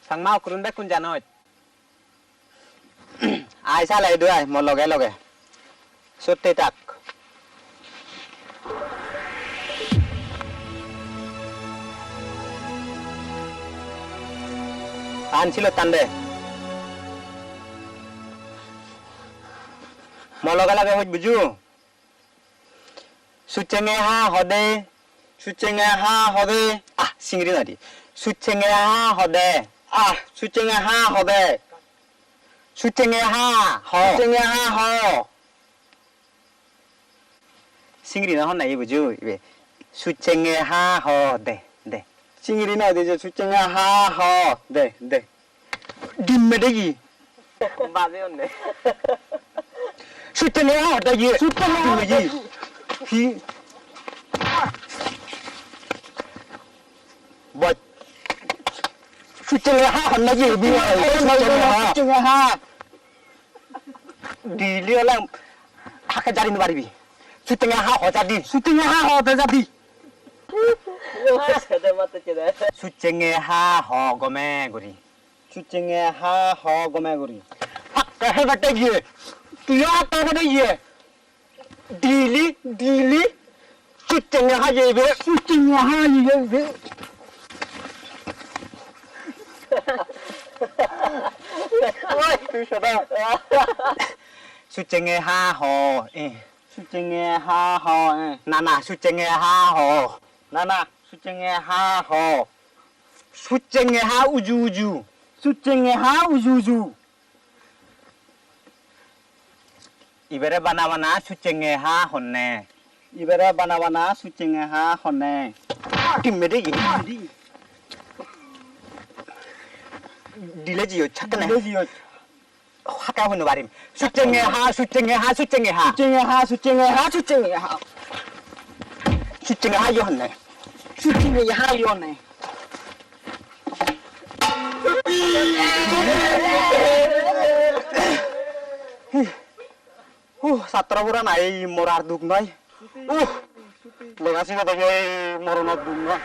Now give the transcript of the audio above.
Sang mau kurun dak kun janot. Ai sa lại đưa một logé. Sút tê tắc. An silo tande. Một logé lage hoj buju. Suchenge ha hode. Suchenge ha hode. Ah, singri nadi. Suchenge ha hode. Ah, suchenge ha hode. Suchenge ha ho. Suchenge ha ho. Singri na honna ibuju. Ibe. Suchenge ha ho de. De. Singri na de suchenge ha ho de. De. Dimmedegi. 맞아요네. 수땡에 하다 예. 수땡에 예. 히. 뭐. 수땡에 하 한나 예 비야. 수땡에 하. 디리랑 하까 자리는 말이비. 수땡에 하 호자디. 수땡에 하 호자디. 세대 맞듯이네. 수땡에 하 호고메 고리. 수땡에 하 호고메 고리. 아까 해봤다 예. Tùy ta cái đấy gì? Đi chút chừng nhà hai gì vậy? Chút chừng nhà hai gì vậy? Ôi, tôi sợ đâu? Chút chừng nhà ha hồ, chút chừng nhà ha hồ, nana, chút chừng nhà ha hồ, nana, chút chừng nhà ha hồ, chút chừng nhà ha uju, chút chừng nhà ha uju. 이베레 바나바나 수쟁에 하 혼네 이베레 바나바나 수쟁에 하 혼네 뒷메리 딜레지요 착하네 딜레지요 화가 혼는 말임 수쟁에 하 수쟁에 하 수쟁에 하 수쟁에 하 수쟁에 하 수쟁에 하 수쟁에 하 요한네 수쟁에 하 요한네 Satra bulan ay morar dugnay. Legacy na tayo moronot dugna.